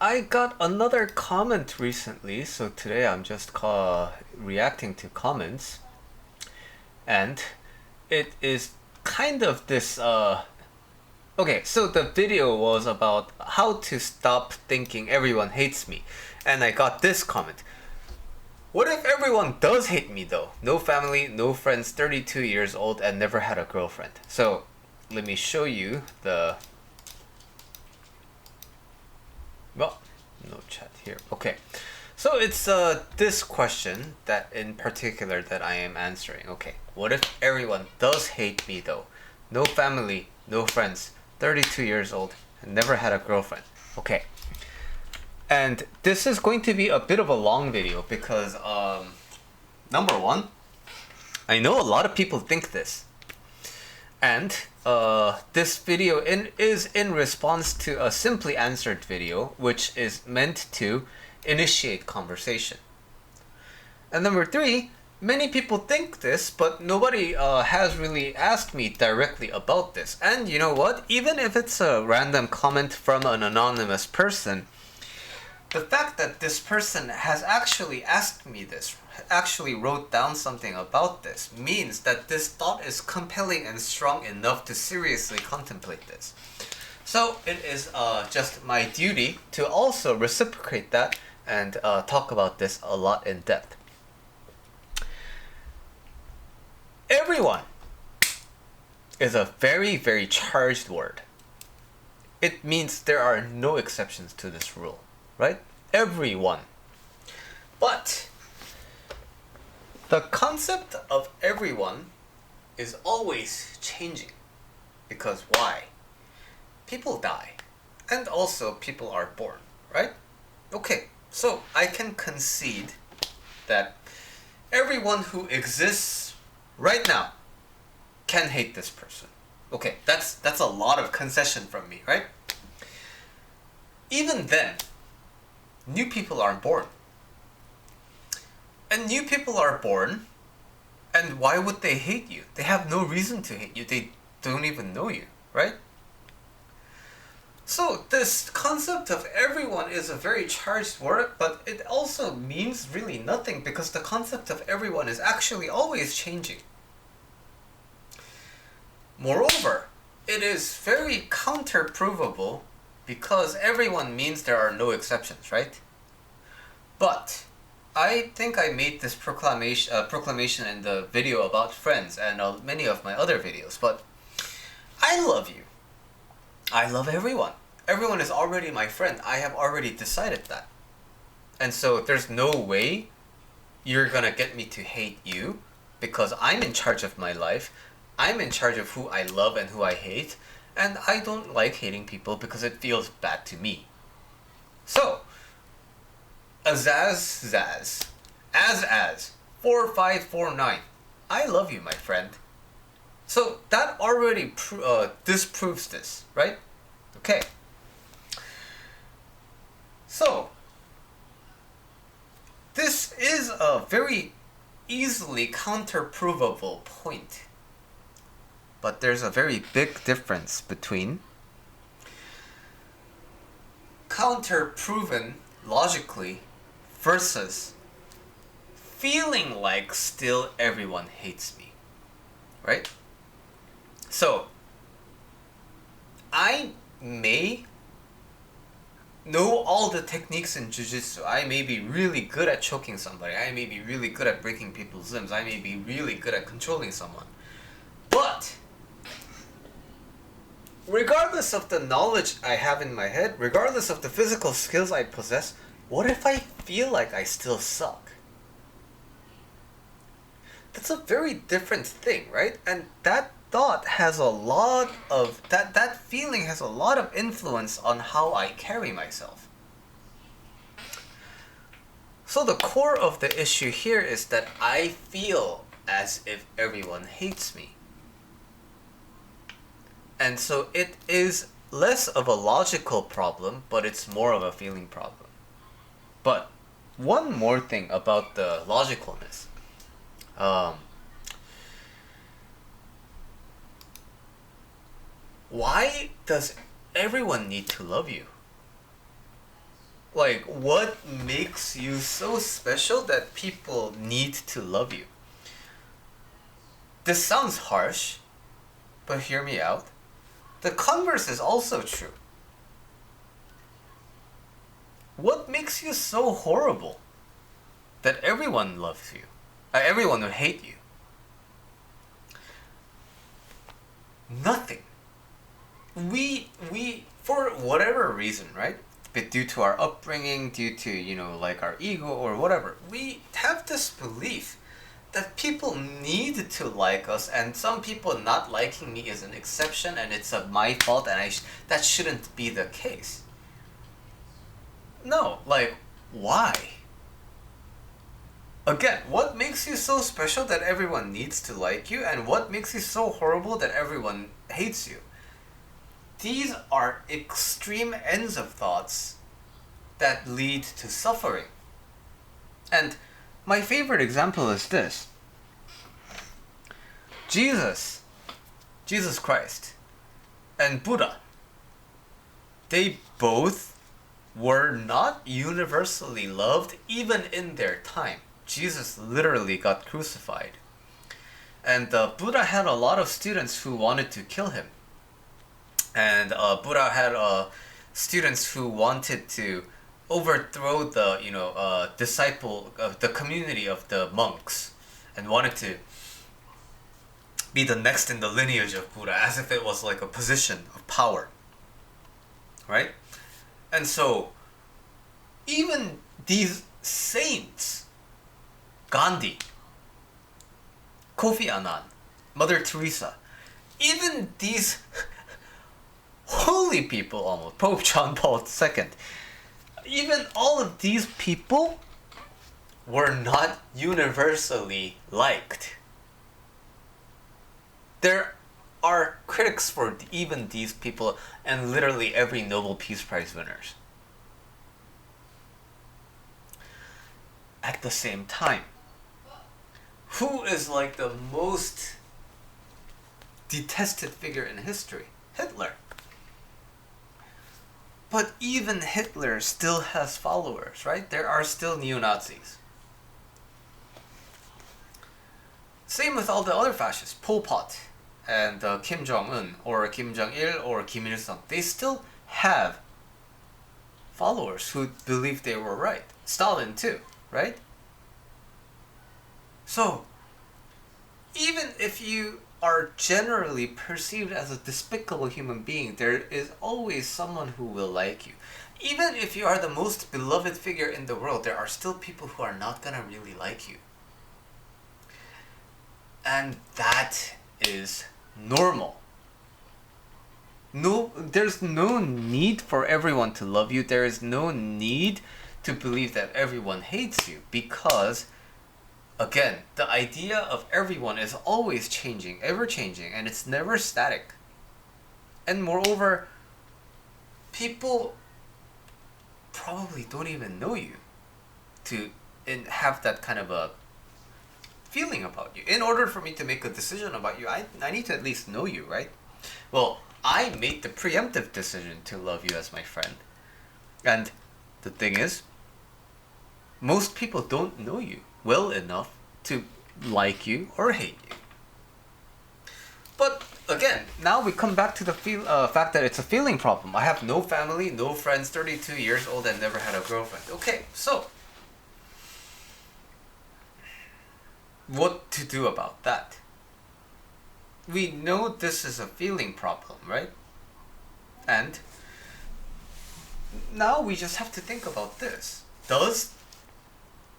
I got another comment recently, so today I'm just reacting to comments, and it is kind of this. Okay, so the video was about how to stop thinking everyone hates me, and I got this comment. What if everyone does hate me though? No family, no friends, 32 years old, and never had a girlfriend. So, let me show you the. Well, no chat here. Okay. So it's this question that in particular that I am answering. Okay. What if everyone does hate me though? No family, no friends, 32 years old, and never had a girlfriend. Okay. And this is going to be a bit of a long video because number one, I know a lot of people think this. And this video is in response to a simply answered video, which is meant to initiate conversation. And number three, many people think this, but nobody has really asked me directly about this. And you know what? Even if it's a random comment from an anonymous person, the fact that this person has actually asked me this, actually wrote down something about this, means that this thought is compelling and strong enough to seriously contemplate this. So it is just my duty to also reciprocate that and talk about this a lot in depth. Everyone is a very, very charged word. It means there are no exceptions to this rule. Right? Everyone. But the concept of everyone is always changing. Because why? People die. And also people are born. Right? Okay, so I can concede that everyone who exists right now can hate this person. Okay, that's a lot of concession from me, right? Even then, new people are born. And new people are born, and why would they hate you? They have no reason to hate you. They don't even know you, right? So this concept of everyone is a very charged word, but it also means really nothing because the concept of everyone is actually always changing. Moreover, it is very counter-provable because everyone means there are no exceptions, right? But I think I made this proclamation in the video about friends and many of my other videos, but I love you. I love everyone. Everyone is already my friend. I have already decided that. And so there's no way you're gonna get me to hate you because I'm in charge of my life. I'm in charge of who I love and who I hate. And I don't like hating people because it feels bad to me. So, Azaz, 4549. I love you, my friend. So that already disproves this, right? Okay. So, this is a very easily counter-provable point. But there's a very big difference between counter-proven logically versus feeling like still everyone hates me, right? So, I may know all the techniques in jiu-jitsu. I may be really good at choking somebody. I may be really good at breaking people's limbs. I may be really good at controlling someone. But regardless of the knowledge I have in my head, regardless of the physical skills I possess, what if I feel like I still suck? That's a very different thing, right? And that thought has a lot of, that feeling has a lot of influence on how I carry myself. So the core of the issue here is that I feel as if everyone hates me. And so it is less of a logical problem, but it's more of a feeling problem. But one more thing about the logicalness. Why does everyone need to love you? Like, what makes you so special that people need to love you? This sounds harsh, but hear me out. The converse is also true. What makes you so horrible that everyone loves you? Everyone will hate you? Nothing. We, for whatever reason, right? But due to our upbringing, due to, like our ego or whatever, we have this belief that people need to like us, and some people not liking me is an exception, and it's my fault, and that shouldn't be the case. No, like, why? Again, what makes you so special that everyone needs to like you, and what makes you so horrible that everyone hates you? These are extreme ends of thoughts that lead to suffering. And my favorite example is this. Jesus Christ, and Buddha, they both were not universally loved even in their time. Jesus literally got crucified. And Buddha had a lot of students who wanted to kill him. And Buddha had students who wanted to overthrow the the community of the monks, and wanted to be the next in the lineage of Buddha, as if it was like a position of power, right? And so even these saints, Gandhi, Kofi Annan, Mother Teresa, even these holy people, almost Pope John Paul II, even all of these people were not universally liked. There are critics for even these people, and literally every Nobel Peace Prize winners. At the same time, who is like the most detested figure in history? Hitler. But even Hitler still has followers, right? There are still neo-Nazis. Same with all the other fascists, Pol Pot and Kim Jong-un or Kim Jong-il or Kim Il-sung. They still have followers who believe they were right. Stalin too, right? So, even if you are generally perceived as a despicable human being, there is always someone who will like you. Even if you are the most beloved figure in the world, there are still people who are not gonna really like you. And that is normal. No, there's no need for everyone to love you. There is no need to believe that everyone hates you, because again, the idea of everyone is always changing, ever changing, and it's never static. And moreover, people probably don't even know you to have that kind of a feeling about you. In order for me to make a decision about you, I need to at least know you, right? Well, I made the preemptive decision to love you as my friend. And the thing is, most people don't know you well enough to like you or hate you. But again, now we come back to the fact that it's a feeling problem. I have no family, no friends, 32 years old, and never had a girlfriend. Okay, so what to do about that? We know this is a feeling problem, right? And now we just have to think about this. Does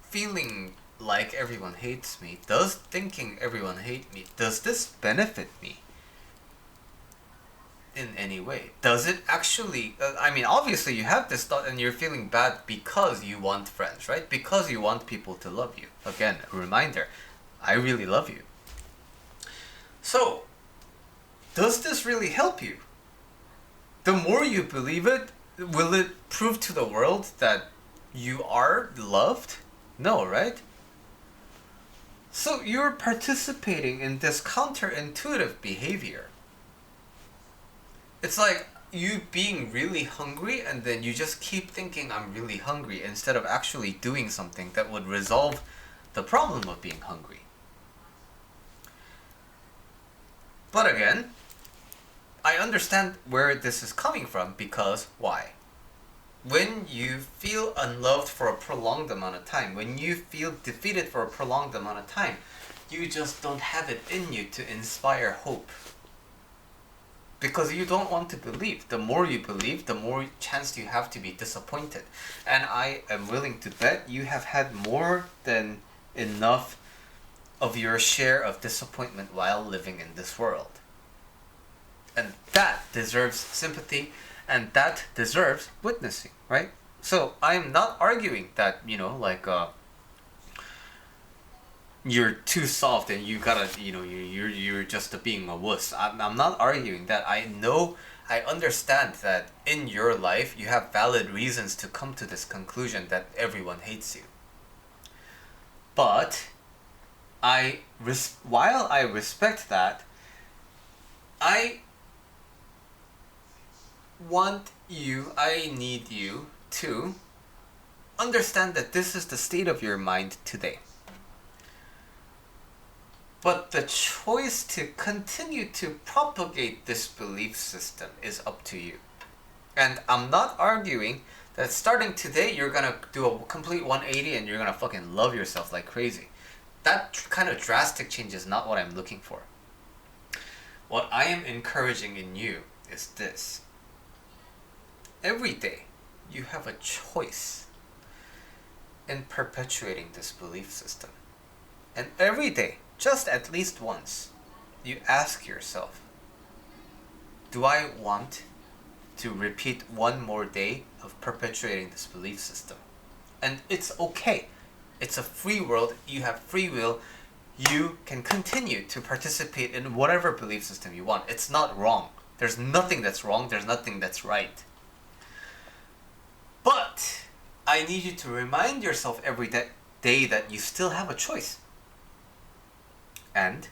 feeling like everyone hates me, does thinking everyone hates me, does this benefit me in any way? Does it actually, obviously you have this thought and you're feeling bad because you want friends, right? Because you want people to love you. Again, a reminder, I really love you. So, does this really help you? The more you believe it, will it prove to the world that you are loved? No, right? So you're participating in this counterintuitive behavior. It's like, you being really hungry and then you just keep thinking I'm really hungry instead of actually doing something that would resolve the problem of being hungry. But again, I understand where this is coming from because why? When you feel unloved for a prolonged amount of time, when you feel defeated for a prolonged amount of time, you just don't have it in you to inspire hope. Because you don't want to believe. The more you believe, the more chance you have to be disappointed. And I am willing to bet you have had more than enough of your share of disappointment while living in this world. And that deserves sympathy, and that deserves witnessing, right? So I'm not arguing that, you're too soft and you gotta, you're just being a wuss. I'm not arguing that. I understand that in your life you have valid reasons to come to this conclusion that everyone hates you. But while I respect that, I need you to understand that this is the state of your mind today. But the choice to continue to propagate this belief system is up to you. And I'm not arguing that starting today you're gonna do a complete 180 and you're gonna fucking love yourself like crazy. That kind of drastic change is not what I'm looking for. What I am encouraging in you is this. Every day you have a choice in perpetuating this belief system. And every day, just at least once, you ask yourself, do I want to repeat one more day of perpetuating this belief system? And it's okay. It's a free world. You have free will. You can continue to participate in whatever belief system you want. It's not wrong. There's nothing that's wrong. There's nothing that's right. But I need you to remind yourself every day that you still have a choice. And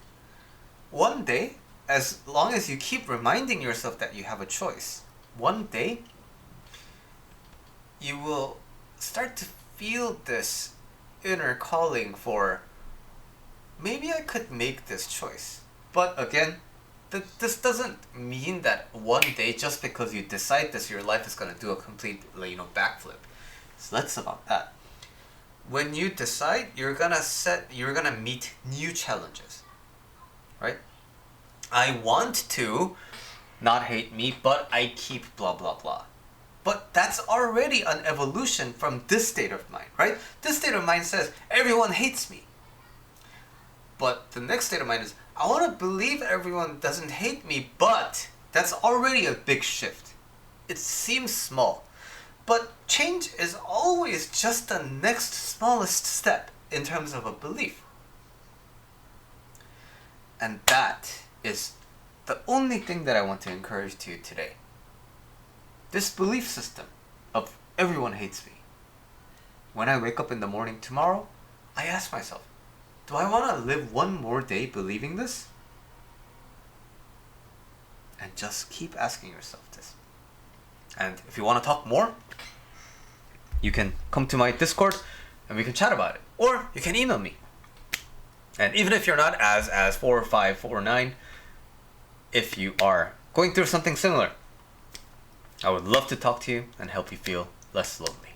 one day, as long as you keep reminding yourself that you have a choice, one day you will start to feel this inner calling for, maybe I could make this choice. But again, this doesn't mean that one day, just because you decide this, your life is going to do a complete backflip. It's less about that. When you decide, you're gonna meet new challenges, right? I want to not hate me, but I keep blah blah blah. But that's already an evolution from this state of mind, right? This state of mind says everyone hates me. But the next state of mind is, I want to believe everyone doesn't hate me, but that's already a big shift. It seems small. But change is always just the next smallest step in terms of a belief. And that is the only thing that I want to encourage to you today. This belief system of everyone hates me. When I wake up in the morning tomorrow, I ask myself, do I want to live one more day believing this? And just keep asking yourself this. And if you want to talk more, you can come to my Discord and we can chat about it. Or you can email me. And even if you're not as 4549, if you are going through something similar, I would love to talk to you and help you feel less lonely.